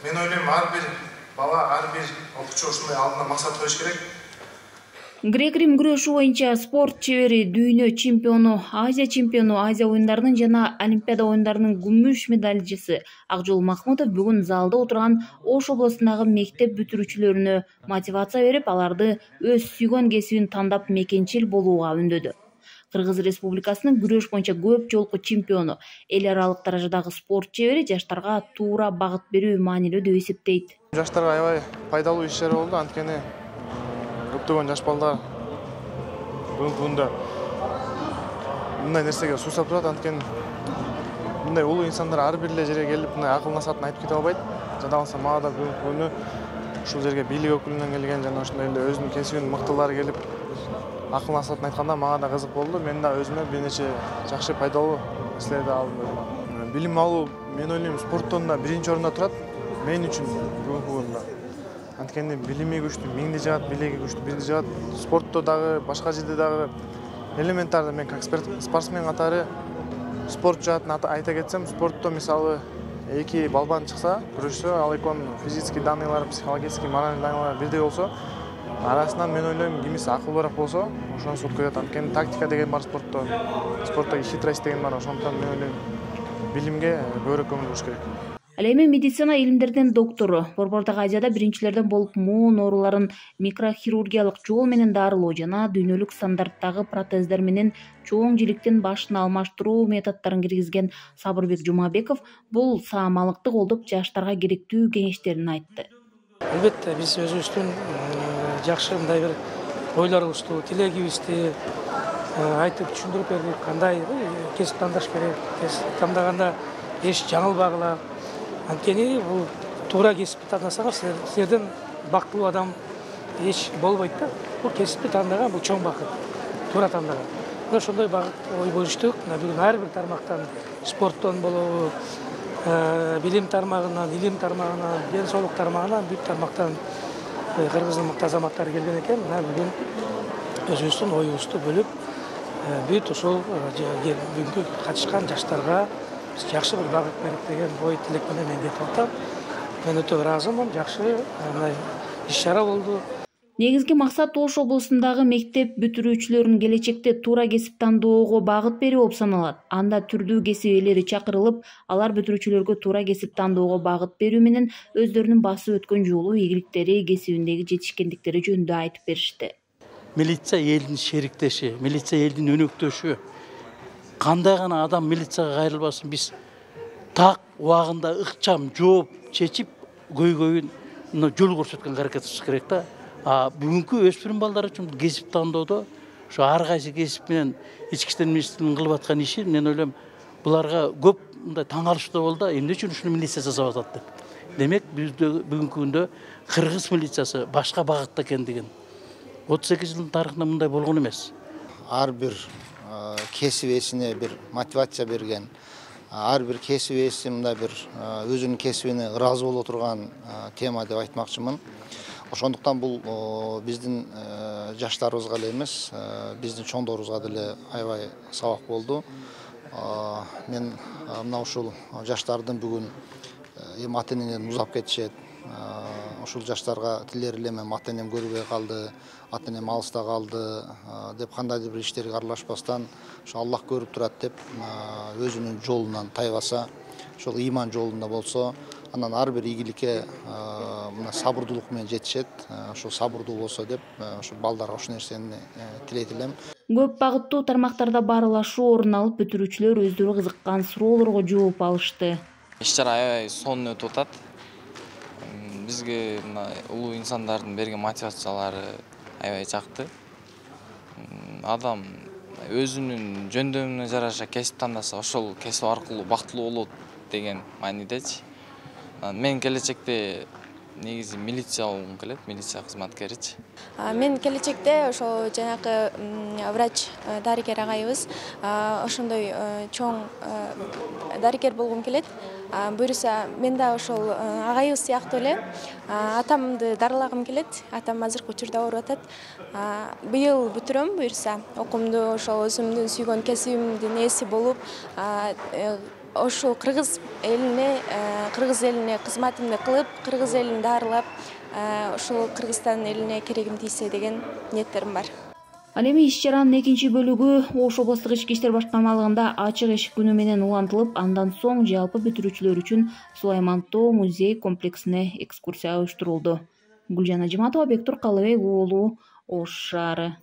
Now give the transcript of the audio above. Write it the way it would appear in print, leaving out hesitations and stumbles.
Мен ойлойм, ар бир бала, ар бир окуучу ушундай алдына максат коюш керек. Грек-рим күрөшү боюнча спорт чебери, дүйнө чемпиону, Азия оюндарынын жана Олимпиада оюндарынын күмүш медальчысы Акжол Махмутов бүгүн залда отурган Ош областындагы мектеп бүтүрүүчүлөрүнө мотивация берип, аларды өз сүйгөн кесибин тандап мекенчил болууга үндөдү. Кыргыз Республикасынын күрөш боюнча көп жолку чемпиону, эл аралык даражадагы спорт чебери жаштарга туура багыт берүү маанилүү деп эсептейт. Жаштарга аябай пайдалуу ишер болду, анткени көптөгөн жаш балдар бүгүнкү күндө мындай нерсеге суусап турат, анткени мындай улуу инсандар ар бир эле жерге келип мындай акыл насаатын айтып кете албайт. Жада калса мага да бүгүнкү күнү ушул жерге бийлик өкүлүнөн келген жана ошондой эле өзүнүн кесибинин мыктылары келип акыл насаатын айтканда мага да кызык болду. Мен да өзүмө бир нече жакшы пайдалуу нерселерди алдым. Билим алуу, мен ойлойм, спорттон да биринчи орунда турат мен үчүн бүгүнкү күндө. Анткени билими күчтүү миңди жагат, билеги күчтүү бирди жагат. Спортто дагы, башка жерде дагы элементарда мен как спортсмен катары спорт жаатын айта кетсем, спортто мисалы эки балбан чыкса, күрөшсө, ал экөөнүн физический данныйлары, психологический, моральный данныйлары бирдей болсо, арасынан мен ойлойм, кимиси акылбыраак болсо, ошону сот коет. Анткени тактика деген бар спортто. Спорттогу хитрость деген бар. Ошондуктан мен ойлойм, билимге көбүрөөк көңүл буруш керек. Ал эми медицина илимдеринин доктору, Борбордук Азияда биринчилерден болуп моон ооруларын микрохирургиялык жол менен дарылоо жана дүйнөлүк стандарттагы протездер менен чоң жиликтин башын алмаштыруу методдорун киргизген Сабырбек Жумабеков бул саамалыкты колдоп жаштарга керектүү кеңештерин айтты. Албетте биз өзүбүздүн жакшы мындай бир ойлорубузду, тилегибизди айтып түшүндүрүп бердик. Кандай кесип тандаш керек, кесип тандаганда эч жаңылбагыла. Анткени бул туура кесипти тандасаңар, силерден бактылуу адам эч болбойт да. Бул кесипти тандаган бул чоң бакыт. Туура тандаган. Мына ошондой багыт ой бөлүштүк. Бүгүн ар бир тармактан, спорттон болобу, билим тармагынан, илим тармагынан, ден соолук тармагынан, бүт тармактан Кыргыздын мыкты азаматтары келген экен. Мына бүгүн өзүбүздүн оюбузду бөлүп, бүт ошол бүгүнкү катышкан жаштарга жакшы бир багыт берип деген ой тилек менен мен кетип атам. Мен өтө ыраазымын, жакшы мындай иш-чара болду. Негизги максат Ош облусундагы мектеп бүтүрүүчүлөрүнүн келечекте туура кесип тандоого багыт берүү болуп саналат. Анда түрдүү кесип ээлери чакырылып, алар бүтүрүүчүлөргө туура кесип тандоого багыт берүү менен өздөрүнүн басып өткөн жолу, ийгиликтери, кесибиндеги жетишкендиктери жөнүндө айтып беришти. Милиция элдин шериктеши, милиция элдин өнөктөшү. Кандай гана адам милицияга кайрылбасын, биз так убагында ыкчам жооп чечип, көйгөйүн жол көрсөткөнгө аракет кылыш керек да. Бүгүнкү өспүрүм балдар үчүн кесип тандоодо ошо ар кайсы кесип менен ички иштер министрлигинин кылып аткан иши, мен ойлойм, буларга көп мындай таң калыштуу болду. Эмне үчүн ушуну милиция жасап атат деп. Демек, бизде бүгүнкү күндө Кыргыз милициясы башка багытта экендигин 38 жылдын тарыхында мындай болгон эмес. Ар бир кесип ээсине бир мотивация берген, ар бир кесип ээси мындай бир өзүнүн кесибине ыраазы боло турган тема деп айтмакчымын. Ошондуктан бул биздин жаштарыбызга эле эмес, биздин чоңдорубузга деле аябай сабак болду. Мен мына ушул жаштардын бүгүн эми ата-энелерин узап кетишет. Ушул жаштарга тилер элем, ата-энем көрбөй калды, ата-энем алыста калды деп кандайдыр бир иштерге аралашпастан, ошо Аллах көрүп турат деп өзүнүн жолунан тайбаса, ошол ыйман жолунда болсо, анан ар бир ийгиликке мына сабырдуулук менен жетишет. Ошо сабырдуу болсо деп, ошо балдарга ушул нерсени тилейт элем. Көп багыттуу тармактарда баарлашуу орун алып, бүтүрүүчүлөр өздөрү кызыккан суроолорго жооп алышты. Иш-чара аябай сонун өтүп атат. Бизге улуу инсандардын берген мотивациялары аябай жакты. Адам өзүнүн жөндөмүнө жараша кесип тандаса, ошол кесип аркылуу бактылуу болот деген маанидечи. Мен келечекте негизи милиция болгум келет, милиция кызматкеричи. Мен келечекте ошол жанакы врач, дарыгер агайыбыз ошондой чоң дарыгер болгум келет. Буюрса, мен да ошол агайыбыз сыяктуу эле атамды дарылагым келет. Атам азыркы учурда ооруп атат. Быйыл бүтүрөм, буюрса, окуумду ошол өзүмдүн сүйгөн кесибимдин ээси болуп, ошол кыргыз элине кызматымды кылып, кыргыз элин дарылап, ошол Кыргызстан элине керегим тийсе деген ниеттерим бар. Ал эми иш-чаранын экинчи бөлүгү Ош облустук ички иштер башкармалыгында ачык эшик күнү менен улантылып, андан соң жалпы бүтүрүүчүлөр үчүн Сулайман Тоо музей комплексине экскурсия уюштурулду. Гүлжан Ажиматова, Бектур Калыбек уулу, Ош шаары.